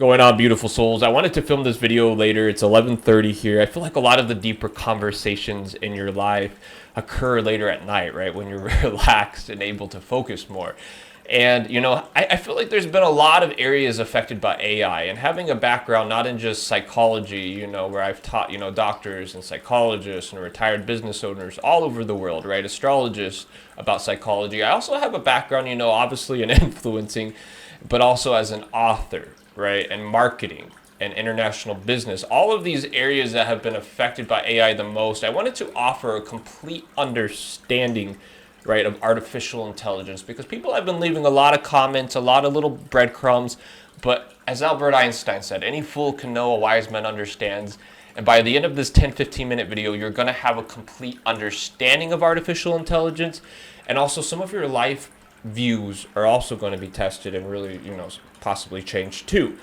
Going on, beautiful souls? I wanted to film this video later. It's 11:30 here. I feel like a lot of the deeper conversations in your life occur later at night, right? When you're relaxed and able to focus more. And, I feel like there's been a lot of areas affected by AI, and having a background not in just psychology, where I've taught, doctors and psychologists and retired business owners all over the world, right? Astrologists about psychology. I also have a background, obviously in influencing, but also as an author, right? And marketing and international business, all of these areas that have been affected by AI the most. I wanted to offer a complete understanding, right, of artificial intelligence, because people have been leaving a lot of comments, a lot of little breadcrumbs, but as Albert Einstein said, any fool can know, a wise man understands. And by the end of this 10-15 minute video, you're going to have a complete understanding of artificial intelligence, and also some of your life views are also going to be tested and really, possibly changed too.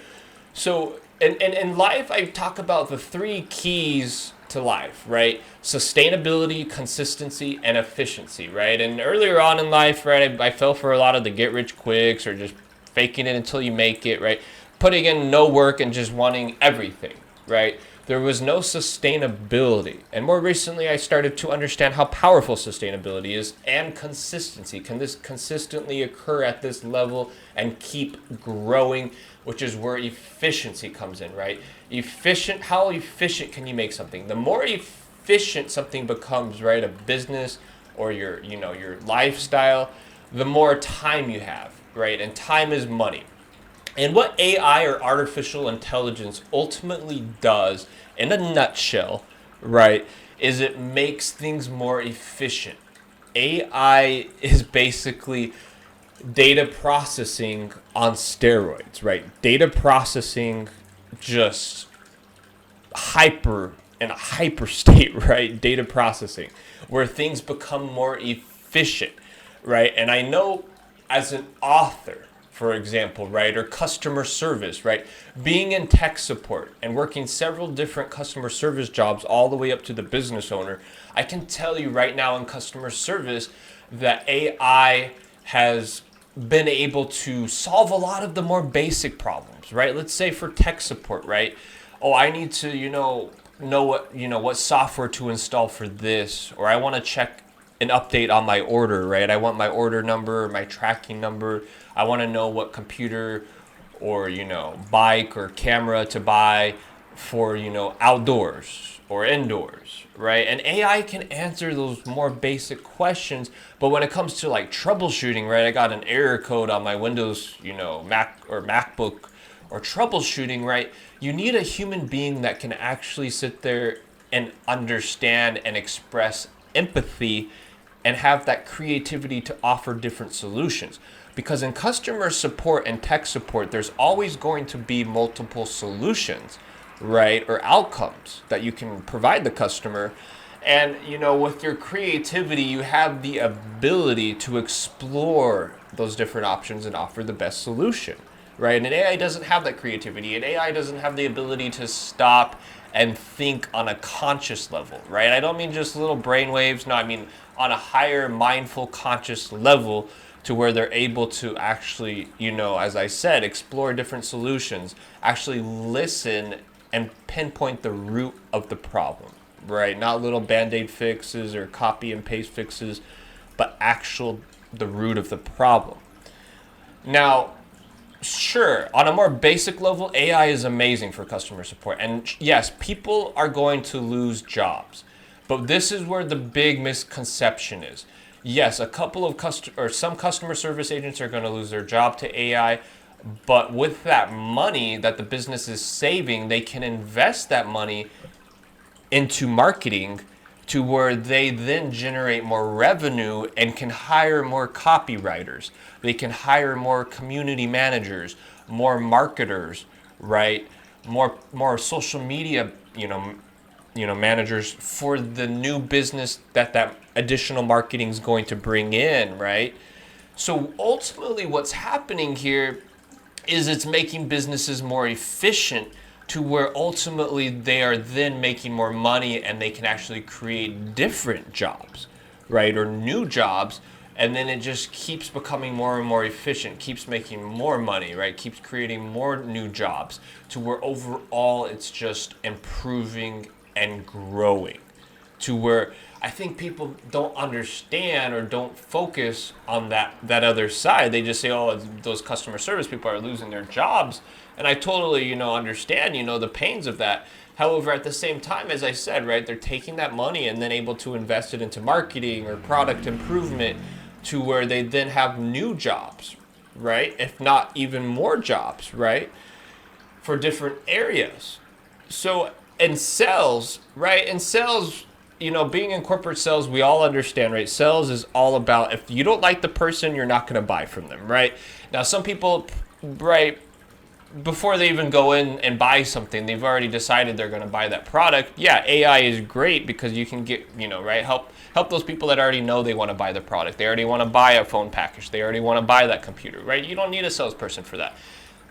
So in life, I talk about the three keys to life, right? Sustainability, consistency, and efficiency, right? And earlier on in life, right, I fell for a lot of the get rich quicks or just faking it until you make it, right? Putting in no work and just wanting everything, right? There was no sustainability. And more recently, I started to understand how powerful sustainability is and consistency. Can this consistently occur at this level and keep growing, which is where efficiency comes in, right? How efficient can you make something? The more efficient something becomes, right, a business or your lifestyle, the more time you have, right? And time is money. And what AI, or artificial intelligence, ultimately does, in a nutshell, right, is it makes things more efficient. AI is basically data processing on steroids, right? Data processing just in a hyper state, right? Data processing, where things become more efficient, right? And I know as an author, for example, right, or customer service, right, being in tech support and working several different customer service jobs all the way up to the business owner, I can tell you right now in customer service that AI has been able to solve a lot of the more basic problems, right? Let's say for tech support, right? Oh, I need to, know what software to install for this, or I want to check an update on my order, right? I want my order number, my tracking number. I want to know what computer or, bike or camera to buy for, outdoors or indoors, right? And AI can answer those more basic questions. But when it comes to like troubleshooting, right? I got an error code on my Windows, Mac or MacBook, or troubleshooting, right? You need a human being that can actually sit there and understand and express empathy and have that creativity to offer different solutions. Because in customer support and tech support, there's always going to be multiple solutions, right? Or outcomes that you can provide the customer. And, with your creativity, you have the ability to explore those different options and offer the best solution, right? And AI doesn't have that creativity, and AI doesn't have the ability to stop and think on a conscious level, right? I don't mean just little brain waves. No, I mean on a higher mindful conscious level, to where they're able to actually, as I said, explore different solutions, actually listen and pinpoint the root of the problem, right? Not little band-aid fixes or copy and paste fixes, but the root of the problem. Now, sure, on a more basic level, AI is amazing for customer support. And yes, people are going to lose jobs. But this is where the big misconception is. Yes, some customer service agents are going to lose their job to AI, but with that money that the business is saving, they can invest that money into marketing, to where they then generate more revenue and can hire more copywriters. They can hire more community managers, more marketers, right? More social media, managers for the new business that additional marketing is going to bring in, right? So ultimately what's happening here is it's making businesses more efficient, to where ultimately they are then making more money and they can actually create different jobs, right? Or new jobs, and then it just keeps becoming more and more efficient, keeps making more money, right? Keeps creating more new jobs, to where overall it's just improving and growing, to where I think people don't understand or don't focus on that other side. They just say, oh, those customer service people are losing their jobs. And I totally, understand, the pains of that. However, at the same time, as I said, right, they're taking that money and then able to invest it into marketing or product improvement, to where they then have new jobs, right? If not even more jobs, right? For different areas. So in sales, right? In sales, being in corporate sales, we all understand, right? Sales is all about, if you don't like the person, you're not going to buy from them, right? Now, some people, right, before they even go in and buy something, they've already decided they're going to buy that product. Yeah, AI is great because you can get, right, help those people that already know they want to buy the product. They already want to buy a phone package. They already want to buy that computer, right? You don't need a salesperson for that.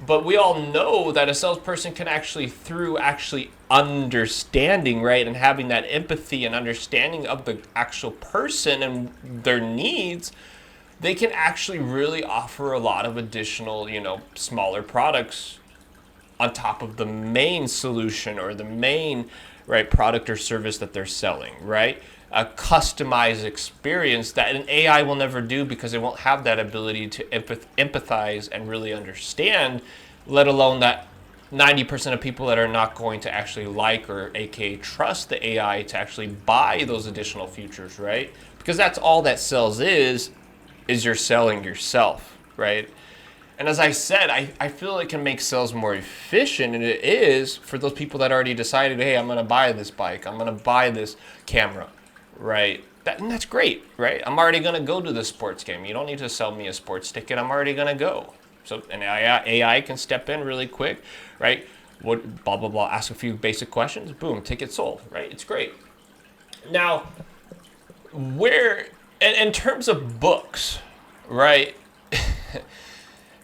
But we all know that a salesperson can actually, through actually understanding, right, and having that empathy and understanding of the actual person and their needs, they can actually really offer a lot of additional, smaller products on top of the main solution or the main, right, product or service that they're selling, right? A customized experience that an AI will never do, because it won't have that ability to empathize and really understand, let alone that 90% of people that are not going to actually like or aka trust the AI to actually buy those additional features, right? Because that's all that sales is you're selling yourself, right? And as I said, I feel it can make sales more efficient, and it is for those people that already decided, hey, I'm going to buy this bike, I'm going to buy this camera, right? And that's great, right? I'm already going to go to the sports game. You don't need to sell me a sports ticket. I'm already going to go. So an AI can step in really quick, right? What, blah, blah, blah, ask a few basic questions, boom, ticket sold, right? It's great. Now, in terms of books, right?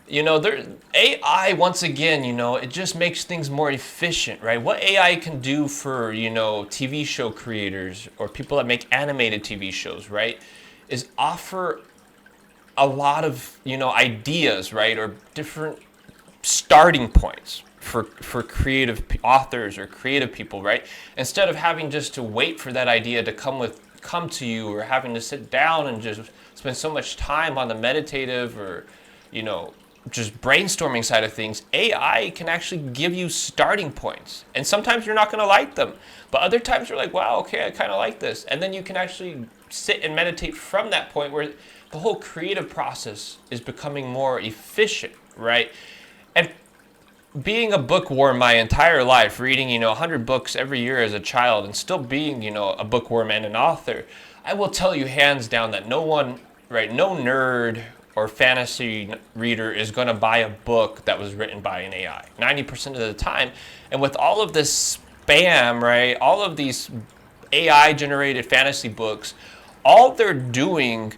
There AI, once again, it just makes things more efficient, right? What AI can do for, TV show creators or people that make animated TV shows, right, is offer a lot of, ideas, right, or different starting points for creative authors or creative people, right? Instead of having just to wait for that idea to come to you, or having to sit down and just spend so much time on the meditative or, just brainstorming side of things, AI can actually give you starting points. And sometimes you're not going to like them, but other times you're like, wow, okay, I kind of like this. And then you can actually sit and meditate from that point, where the whole creative process is becoming more efficient, right? And being a bookworm my entire life, reading, 100 books every year as a child, and still being, a bookworm and an author, I will tell you hands down that no one, right, no nerd or fantasy reader is going to buy a book that was written by an AI 90% of the time. And with all of this spam, right, all of these AI generated fantasy books, all they're doing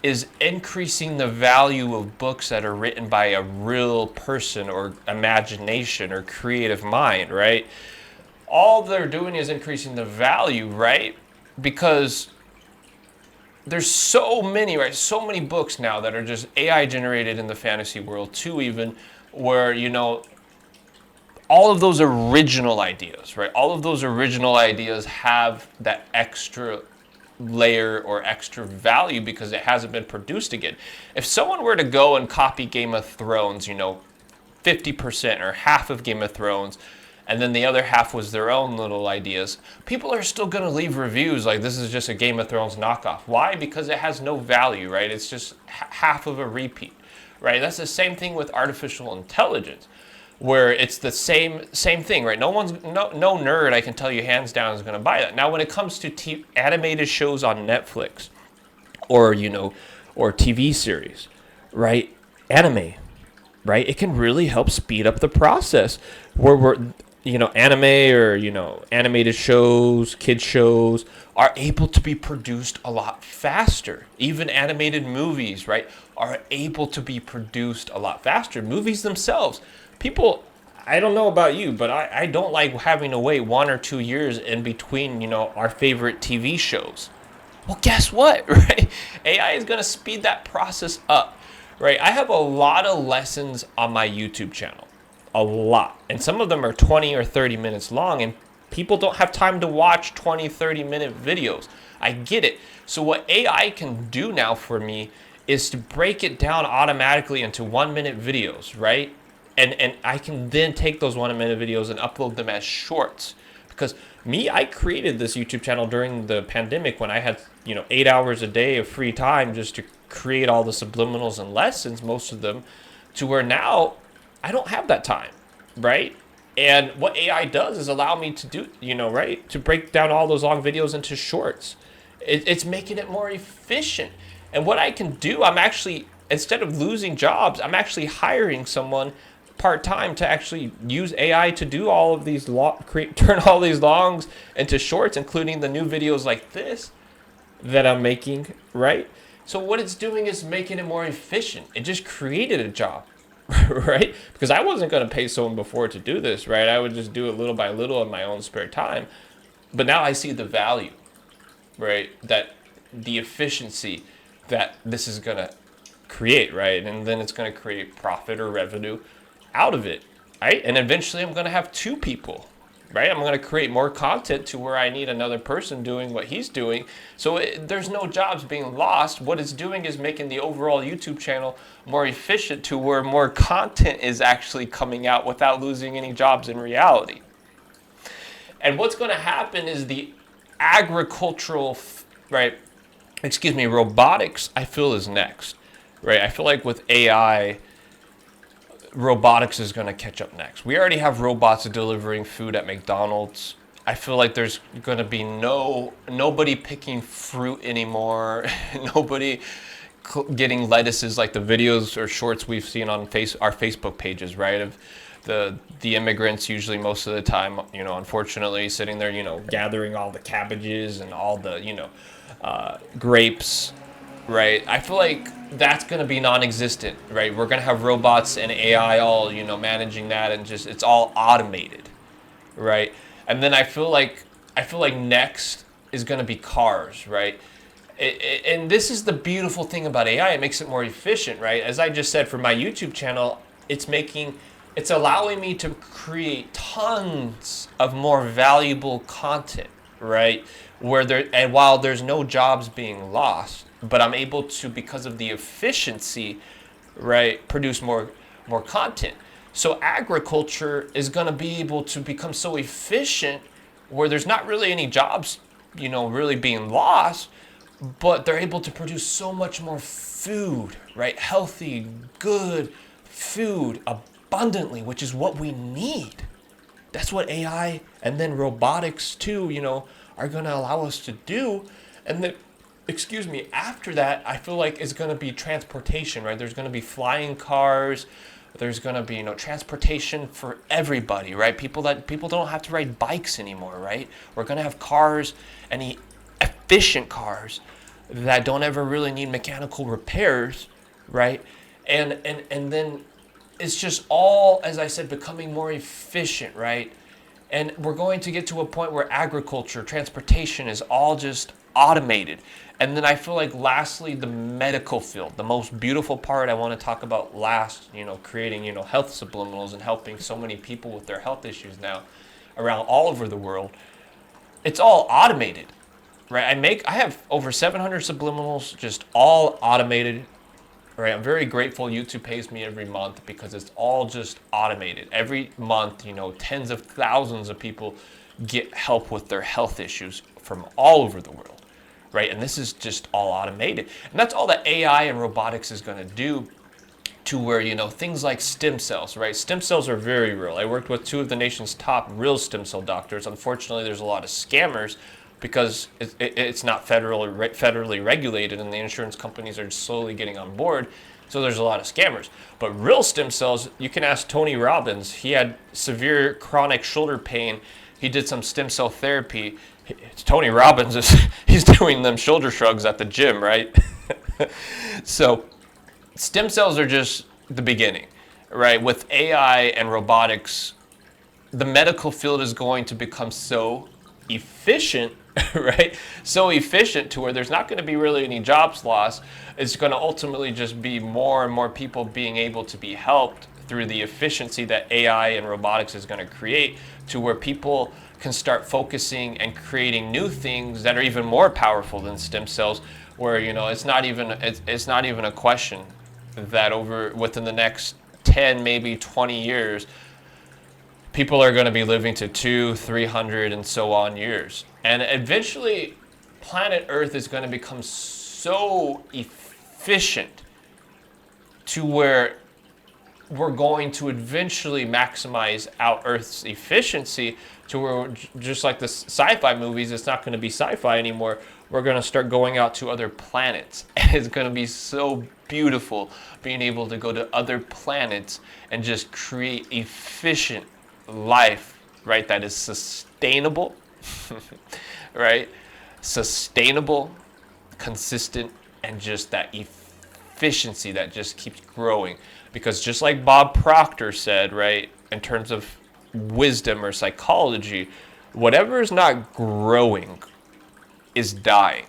is increasing the value of books that are written by a real person or imagination or creative mind, right? All they're doing is increasing the value, right? Because there's so many, right? So many books now that are just AI generated in the fantasy world too, even where, all of those original ideas, right? All of those original ideas have that extra layer or extra value because it hasn't been produced again. If someone were to go and copy Game of Thrones, 50% or half of Game of Thrones, and then the other half was their own little ideas, people are still going to leave reviews like this is just a Game of Thrones knockoff. Why? Because it has no value, right? It's just half of a repeat, right? That's the same thing with artificial intelligence, where it's the same thing, right? No nerd, I can tell you hands down, is going to buy that. Now, when it comes to animated shows on Netflix, or or TV series, right? Anime, right? It can really help speed up the process where we're anime or animated shows, kid shows are able to be produced a lot faster. Even animated movies, right, are able to be produced a lot faster. Movies themselves, people, I don't know about you, but I don't like having to wait 1 or 2 years in between, our favorite TV shows, Well, guess what, right? AI is going to speed that process up, right? I have a lot of lessons on my YouTube channel, a lot. And some of them are 20 or 30 minutes long, and people don't have time to watch 20, 30-minute videos. I get it. So what AI can do now for me is to break it down automatically into 1-minute videos, right? And I can then take those 1-minute videos and upload them as shorts. Because I created this YouTube channel during the pandemic when I had, 8 hours a day of free time just to create all the subliminals and lessons, most of them, to where now I don't have that time, right? And what AI does is allow me to do, right, to break down all those long videos into shorts. It's making it more efficient. And what I can do, I'm actually, instead of losing jobs, I'm actually hiring someone part-time to actually use AI to do all of these turn all these longs into shorts, including the new videos like this that I'm making, right? So what it's doing is making it more efficient. It just created a job, right? Because I wasn't going to pay someone before to do this, right? I would just do it little by little in my own spare time. But now I see the value, right? That the efficiency that this is going to create, right? And then it's going to create profit or revenue out of it, right? And eventually I'm going to have 2 people, right? I'm going to create more content to where I need another person doing what he's doing. So there's no jobs being lost. What it's doing is making the overall YouTube channel more efficient to where more content is actually coming out without losing any jobs in reality. And what's going to happen is the agricultural, robotics, I feel is next, right? I feel like with AI, robotics is going to catch up next. We already have robots delivering food at McDonald's. I feel like there's going to be nobody picking fruit anymore. Nobody getting lettuces like the videos or shorts we've seen on our Facebook pages, right? Of the immigrants usually most of the time, unfortunately sitting there, gathering all the cabbages and all the, grapes, right? I feel like that's going to be non-existent, right? We're going to have robots and AI all, managing that, and just it's all automated, right? And then I feel like next is going to be cars, right? And this is the beautiful thing about AI. It makes it more efficient, right? As I just said, for my YouTube channel, it's allowing me to create tons of more valuable content, right? While there's no jobs being lost, but I'm able to, because of the efficiency, right, produce more content. So agriculture is going to be able to become so efficient where there's not really any jobs, really being lost, but they're able to produce so much more food, right? Healthy, good food abundantly, which is what we need. That's what AI and then robotics too, are going to allow us to do. And then, after that, I feel like it's going to be transportation, right? There's going to be flying cars. There's going to be, transportation for everybody, right? People don't have to ride bikes anymore, right? We're going to have cars, and efficient cars that don't ever really need mechanical repairs, right? And then it's just all, as I said, becoming more efficient, right? And we're going to get to a point where agriculture, transportation is all just automated. And then I feel like lastly, the medical field, the most beautiful part I want to talk about last, creating, health subliminals and helping so many people with their health issues now around all over the world. It's all automated, right? I have over 700 subliminals, just all automated, right? I'm very grateful YouTube pays me every month because it's all just automated. Every month, tens of thousands of people get help with their health issues from all over the world, right? And this is just all automated. And that's all that AI and robotics is going to do, to where, things like stem cells, right? Stem cells are very real. I worked with 2 of the nation's top real stem cell doctors. Unfortunately, there's a lot of scammers because it's not federally regulated, and the insurance companies are slowly getting on board. So there's a lot of scammers. But real stem cells, you can ask Tony Robbins. He had severe chronic shoulder pain. He did some stem cell therapy. Tony Robbins he's doing them shoulder shrugs at the gym, right? So stem cells are just the beginning, right? With AI and robotics, the medical field is going to become so efficient right? So efficient to where there's not going to be really any jobs lost. It's going to ultimately just be more and more people being able to be helped through the efficiency that AI and robotics is going to create, to where people can start focusing and creating new things that are even more powerful than stem cells, where it's not even a question that over within the next 10, maybe 20 years, people are going to be living to 200, 300, and so on years. And eventually, planet Earth is going to become so efficient to where we're going to eventually maximize out Earth's efficiency to where, just like the sci-fi movies, it's not going to be sci-fi anymore. We're going to start going out to other planets. And it's going to be so beautiful being able to go to other planets and just create efficient life, right? That is sustainable, right? Sustainable, consistent, and just that efficiency that just keeps growing. Because just like Bob Proctor said, right, in terms of wisdom or psychology, whatever is not growing is dying.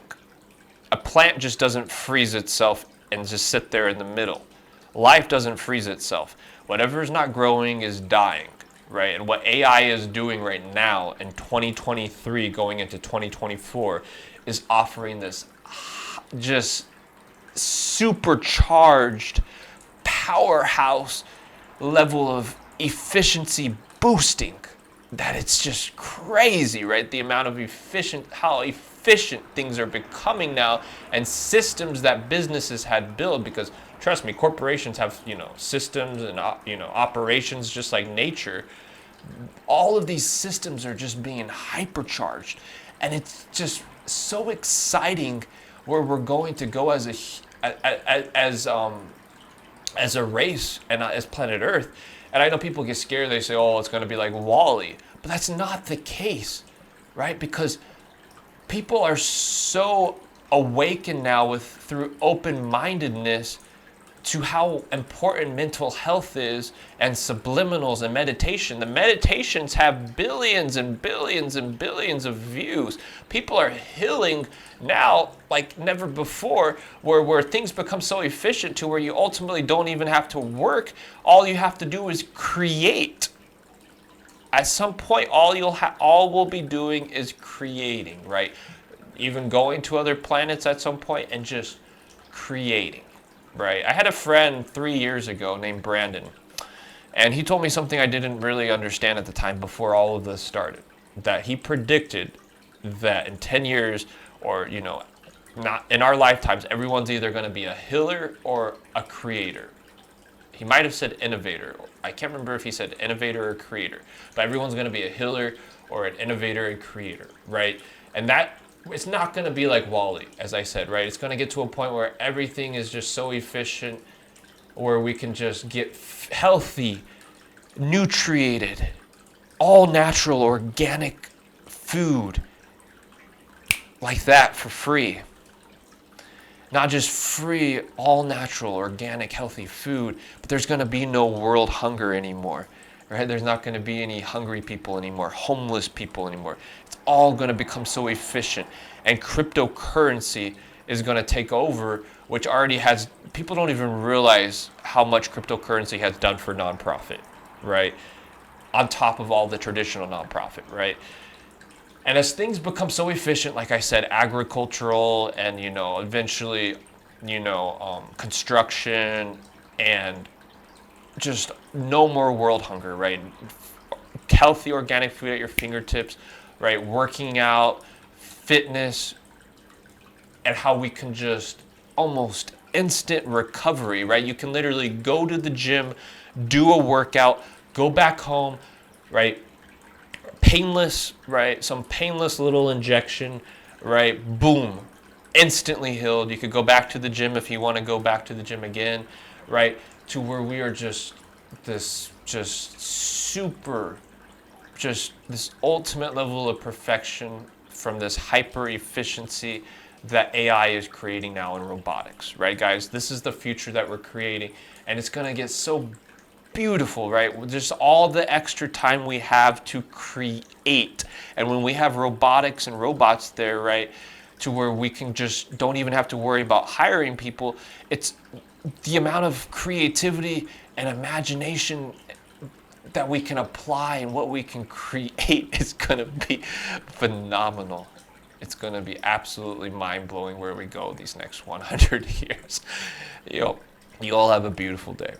A plant just doesn't freeze itself and just sit there in the middle. Life doesn't freeze itself. Whatever is not growing is dying, right? And what AI is doing right now in 2023 going into 2024 is offering this just supercharged powerhouse level of efficiency boosting that it's just crazy, right? The amount of how efficient things are becoming now, and systems that businesses had built, because trust me, corporations have, systems and, operations just like nature. All of these systems are just being hypercharged, and it's just so exciting where we're going to go as a race and as planet Earth. And I know people get scared. They say, oh, it's going to be like Wall-E. But that's not the case, right? Because people are so awakened now through open-mindedness to how important mental health is, and subliminals and meditation. The meditations have billions and billions and billions of views. People are healing now like never before, where things become so efficient to where you ultimately don't even have to work. All you have to do is create. At some point, all we'll be doing is creating, right? Even going to other planets at some point and just creating. Right. I had a friend 3 years ago named Brandon, and he told me something I didn't really understand at the time before all of this started, that he predicted that in 10 years, or, not in our lifetimes, everyone's either going to be a healer or a creator. He might have said innovator. I can't remember if he said innovator or creator, but everyone's going to be a healer or an innovator and creator, right? And that it's not going to be like Wall-E, as I said, right? It's going to get to a point where everything is just so efficient, where we can just get healthy, nutriated, all natural, organic food like that for free. Not just free, all natural, organic, healthy food, but there's going to be no world hunger anymore. Right? There's not going to be any hungry people anymore, homeless people anymore. It's all going to become so efficient. And cryptocurrency is going to take over, which already has, people don't even realize how much cryptocurrency has done for nonprofit, right? On top of all the traditional nonprofit, right? And as things become so efficient, like I said, agricultural and, eventually, construction and just no more world hunger, right? Healthy organic food at your fingertips, right? Working out, fitness, and how we can just almost instant recovery, right? You can literally go to the gym, do a workout, go back home, right? Painless, right? Some painless little injection, right? Boom, instantly healed. You could go back to the gym if you want to go back to the gym again, right? To where we are just this ultimate level of perfection from this hyper efficiency that AI is creating now in robotics, right, guys? This is the future that we're creating, and it's going to get so beautiful, right? Just all the extra time we have to create. And when we have robotics and robots there, right, to where we can just don't even have to worry about hiring people, it's the amount of creativity and imagination that we can apply and what we can create is going to be phenomenal. It's going to be absolutely mind-blowing where we go these next 100 years. You all have a beautiful day.